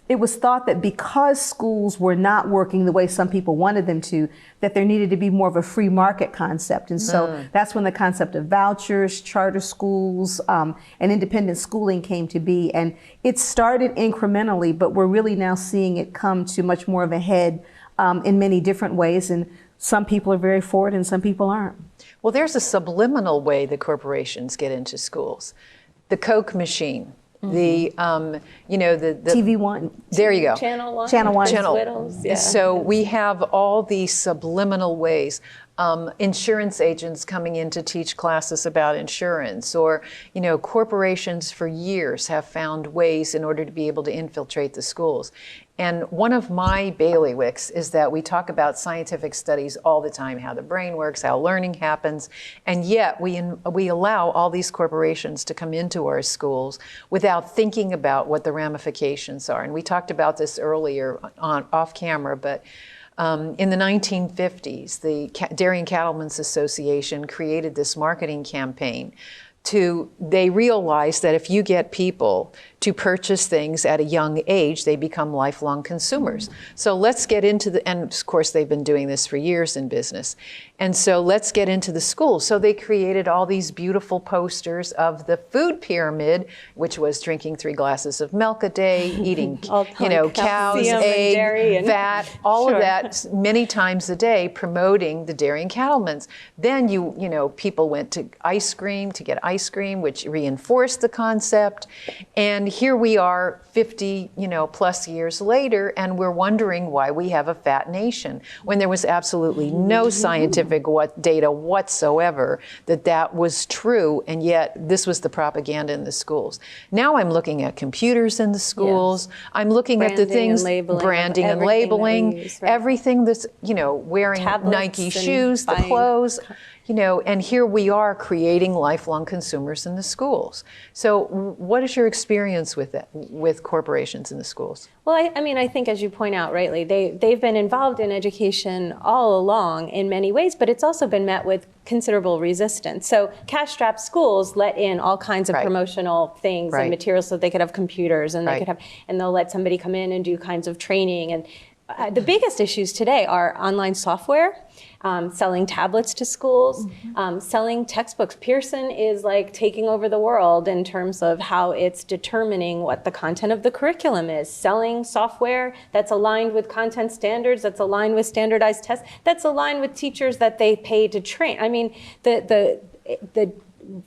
it was thought that because schools were not working the way some people wanted them to, that there needed to be more of a free market concept. And so that's when the concept of vouchers, charter schools, and independent schooling came to be. And it started incrementally, but we're really now seeing it come to much more of a head in many different ways. And some people are very for it and some people aren't. Well, there's a subliminal way that corporations get into schools. The Coke machine, the TV One. There you go. Channel One. Channel One. Whittles, yeah. So we have all these subliminal ways. Insurance agents coming in to teach classes about insurance, or, corporations for years have found ways in order to be able to infiltrate the schools. And one of my bailiwicks is that we talk about scientific studies all the time, how the brain works, how learning happens, and yet we allow all these corporations to come into our schools without thinking about what the ramifications are. And we talked about this earlier off camera, but in the 1950s, the Dairy and Cattlemen's Association created this marketing campaign. They realized that if you get people to purchase things at a young age, they become lifelong consumers. So let's get into and of course they've been doing this for years in business. And so let's get into the schools. So they created all these beautiful posters of the food pyramid, which was drinking 3 glasses of milk a day, eating, cows, egg, fat, all of that many times a day, promoting the Dairy and Cattlemen's. Then people went to ice cream to get ice cream, which reinforced the concept. And here we are 50, plus years later, and we're wondering why we have a fat nation, when there was absolutely no scientific data whatsoever that was true, and yet this was the propaganda in the schools. Now I'm looking at computers in the schools. Yes. I'm looking at the things, branding and labeling, everything that's, wearing tablets, Nike shoes, the clothes. And here we are creating lifelong consumers in the schools. So what is your experience with that, with corporations in the schools? Well, I think, as you point out rightly, they've been involved in education all along in many ways, but it's also been met with considerable resistance. So cash-strapped schools let in all kinds of promotional things and materials, so they could have computers, and they could have, and they'll let somebody come in and do kinds of training. And the biggest issues today are online software, selling tablets to schools, selling textbooks. Pearson is like taking over the world in terms of how it's determining what the content of the curriculum is. Selling software that's aligned with content standards, that's aligned with standardized tests, that's aligned with teachers that they pay to train. I mean, the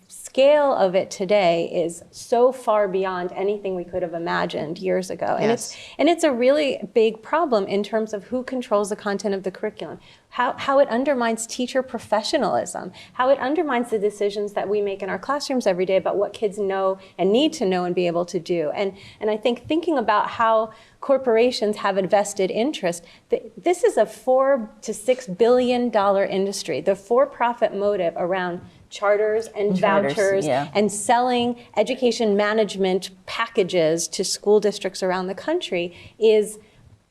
scale of it today is so far beyond anything we could have imagined years ago. And it's a really big problem in terms of who controls the content of the curriculum, how it undermines teacher professionalism, how it undermines the decisions that we make in our classrooms every day about what kids know and need to know and be able to do. And I think thinking about how corporations have a vested interest, this is a $4 to $6 billion industry. The for-profit motive around charters and vouchers and selling education management packages to school districts around the country is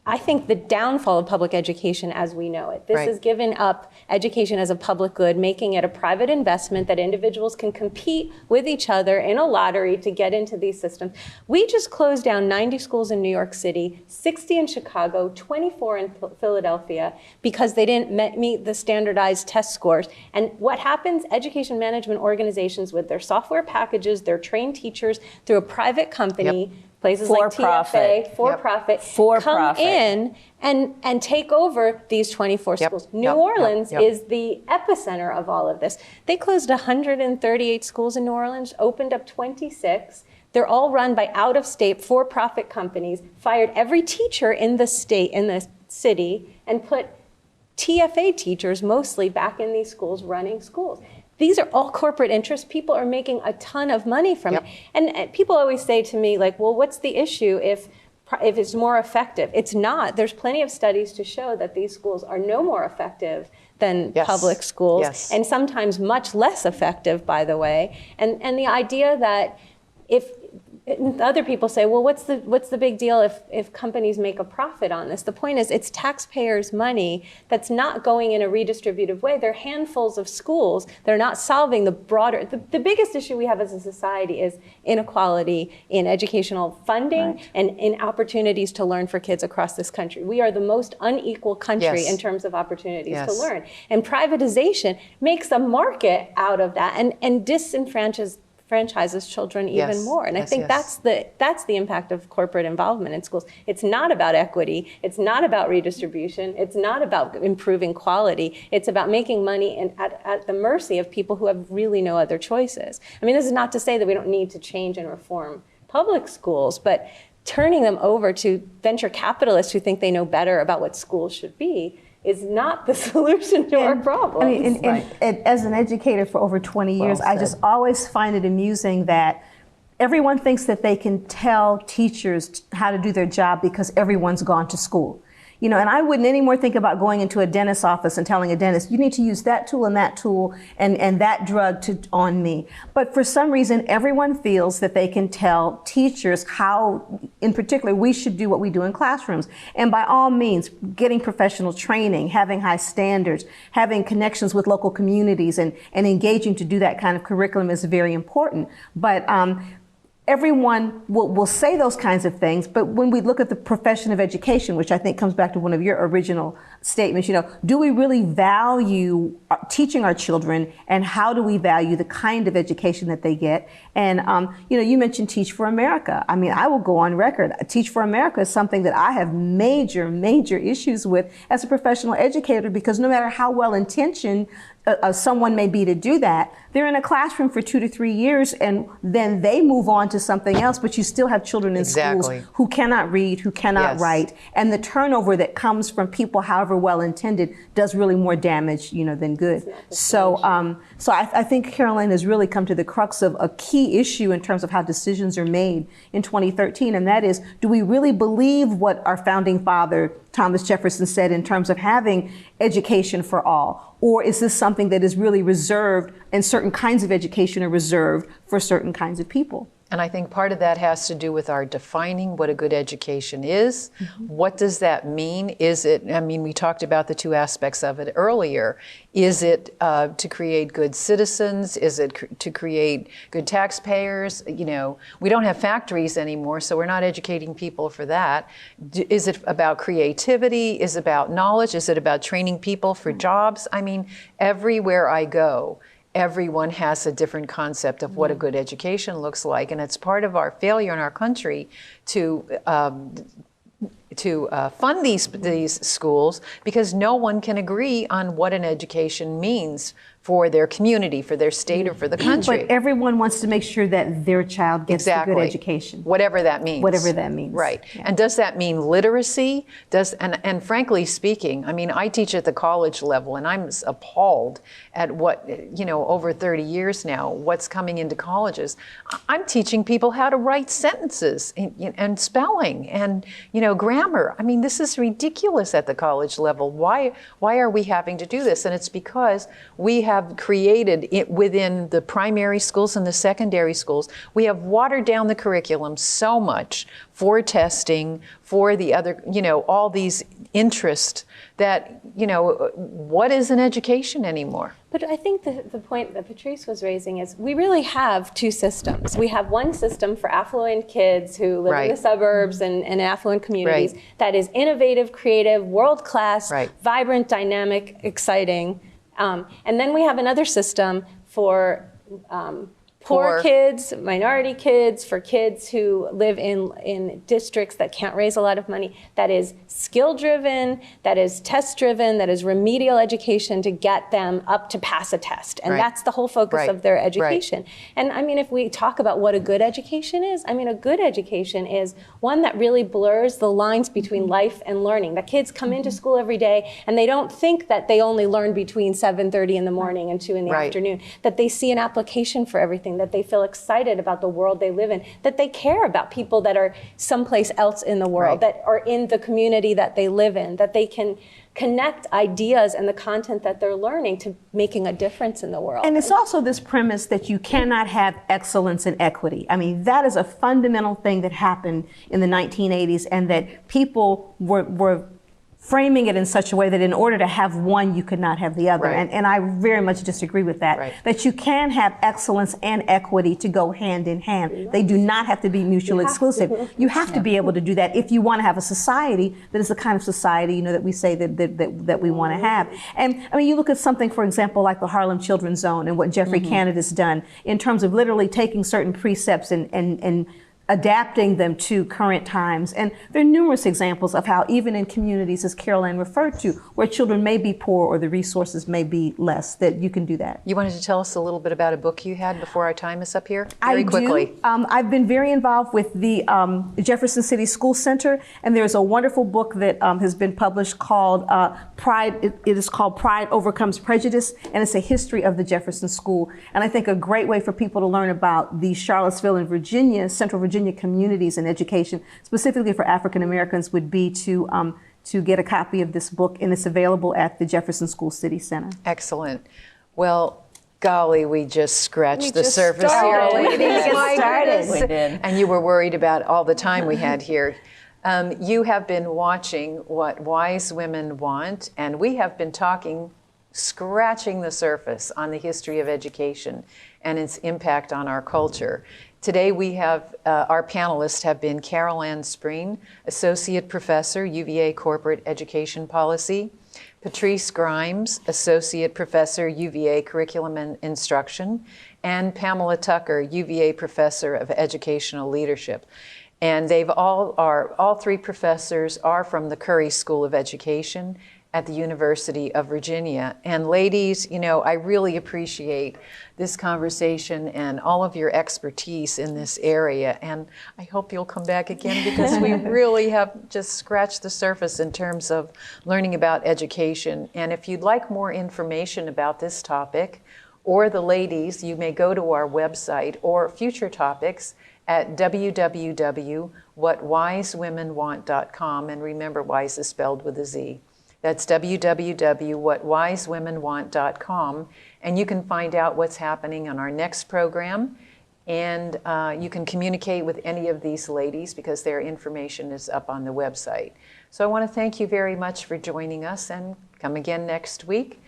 I think, the downfall of public education as we know it. This has given up education as a public good, making it a private investment that individuals can compete with each other in a lottery to get into these systems. We just closed down 90 schools in New York City, 60 in Chicago, 24 in Philadelphia, because they didn't meet the standardized test scores. And what happens? Education management organizations with their software packages, their trained teachers through a private company, places like TFA, for-profit, come in and take over these 24 schools. New Orleans is the epicenter of all of this. They closed 138 schools in New Orleans, opened up 26. They're all run by out-of-state for-profit companies, fired every teacher in the state, in the city, and put TFA teachers mostly back in these schools running schools. These are all corporate interests. People are making a ton of money from it. And people always say to me, like, well, what's the issue if it's more effective? It's not. There's plenty of studies to show that these schools are no more effective than public schools, and sometimes much less effective, by the way. And the idea that if other people say, well, what's the big deal if companies make a profit on this? The point is, it's taxpayers' money that's not going in a redistributive way. They're handfuls of schools. They're not solving the broader. The biggest issue we have as a society is inequality in educational funding and in opportunities to learn for kids across this country. We are the most unequal country in terms of opportunities to learn. And privatization makes a market out of that and disenfranchises children even more. And I think that's the impact of corporate involvement in schools. It's not about equity. It's not about redistribution. It's not about improving quality. It's about making money and at the mercy of people who have really no other choices. I mean, this is not to say that we don't need to change and reform public schools, but turning them over to venture capitalists who think they know better about what schools should be is not the solution to our problems. I mean, and as an educator for over 20 years, I just always find it amusing that everyone thinks that they can tell teachers how to do their job because everyone's gone to school. You know, and I wouldn't anymore think about going into a dentist's office and telling a dentist, you need to use that tool and that drug on me. But for some reason, everyone feels that they can tell teachers how, in particular, we should do what we do in classrooms. And by all means, getting professional training, having high standards, having connections with local communities and engaging to do that kind of curriculum is very important. But everyone will say those kinds of things, but when we look at the profession of education, which I think comes back to one of your original statements, you know, do we really value teaching our children, and how do we value the kind of education that they get? And, you know, you mentioned Teach for America. I mean, I will go on record. Teach for America is something that I have major issues with as a professional educator, because no matter how well-intentioned someone may be to do that, they're in a classroom for 2 to 3 years and then they move on to something else, but you still have children in schools who cannot read, who cannot write, and the turnover that comes from people, however well-intended, does really more damage, you know, than good. So I think Caroline has really come to the crux of a key issue in terms of how decisions are made in 2013, and that is, do we really believe what our founding father Thomas Jefferson said in terms of having education for all? Or is this something that is really reserved, and certain kinds of education are reserved for certain kinds of people? And I think part of that has to do with our defining what a good education is. What does that mean? Is it, I mean, we talked about the two aspects of it earlier. Is it to create good citizens? Is it to create good taxpayers? You know, we don't have factories anymore, so we're not educating people for that. Is it about creativity? Is it about knowledge? Is it about training people for jobs? I mean, everywhere I go, everyone has a different concept of what a good education looks like, and it's part of our failure in our country to fund these schools, because no one can agree on what an education means for their community, for their state, or for the country. But everyone wants to make sure that their child gets a good education. Whatever that means. Whatever that means. Right. Yeah. And does that mean literacy? And frankly speaking, I mean, I teach at the college level, and I'm appalled at what, you know, over 30 years now, what's coming into colleges. I'm teaching people how to write sentences and spelling and, you know, grammar. grammar. I mean, this is ridiculous at the college level. Why are we having to do this? And it's because we have created it within the primary schools and the secondary schools. We have watered down the curriculum so much for testing, for the other, all these interests that, what is an education anymore? But I think the point that Patrice was raising is we really have two systems. We have one system for affluent kids who live in the suburbs and affluent communities that is innovative, creative, world-class, vibrant, dynamic, exciting. And then we have another system for poor kids, minority kids, for kids who live in districts that can't raise a lot of money, that is skill-driven, that is test-driven, that is remedial education to get them up to pass a test. And that's the whole focus of their education. And I mean, if we talk about what a good education is, I mean, a good education is one that really blurs the lines between life and learning. That kids come into school every day and they don't think that they only learn between 7:30 in the morning and 2 in the afternoon, that they see an application for everything, that they feel excited about the world they live in, that they care about people that are someplace else in the world, that are in the community that they live in, that they can connect ideas and the content that they're learning to making a difference in the world. And it's also this premise that you cannot have excellence and equity. I mean, that is a fundamental thing that happened in the 1980s, and that people were framing it in such a way that in order to have one, you could not have the other. And I very much disagree with that, that you can have excellence and equity to go hand in hand. They do not have to be mutually exclusive. You have to be able to do that if you want to have a society that is the kind of society, that we say that we want to have. And I mean, you look at something, for example, like the Harlem Children's Zone and what Jeffrey Canada's done in terms of literally taking certain precepts and adapting them to current times. And there are numerous examples of how even in communities, as Caroline referred to, where children may be poor or the resources may be less, that you can do that. You wanted to tell us a little bit about a book you had before our time is up here? Very quickly. I've been very involved with the Jefferson City School Center, and there's a wonderful book that has been published called Pride. It is called Pride Overcomes Prejudice, and it's a history of the Jefferson School. And I think a great way for people to learn about the Charlottesville and Central Virginia communities and education, specifically for African Americans, would be to get a copy of this book, and it's available at the Jefferson School City Center. Excellent. Well, golly, we just scratched the surface here, ladies. We did. And you were worried about all the time we had here. You have been watching What Wise Women Want, and we have been scratching the surface on the history of education and its impact on our culture. Today we have, our panelists have been Carol Ann Spreen, Associate Professor, UVA Corporate Education Policy, Patrice Grimes, Associate Professor, UVA Curriculum and Instruction, and Pamela Tucker, UVA Professor of Educational Leadership. And all three professors are from the Curry School of Education at the University of Virginia. And ladies, I really appreciate this conversation and all of your expertise in this area. And I hope you'll come back again, because we really have just scratched the surface in terms of learning about education. And if you'd like more information about this topic or the ladies, you may go to our website or future topics at www.whatwisewomenwant.com. And remember, Wize is spelled with a Z. That's www.whatwisewomenwant.com, and you can find out what's happening on our next program, and you can communicate with any of these ladies because their information is up on the website. So I want to thank you very much for joining us, and come again next week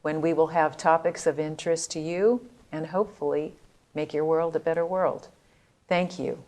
when we will have topics of interest to you and hopefully make your world a better world. Thank you.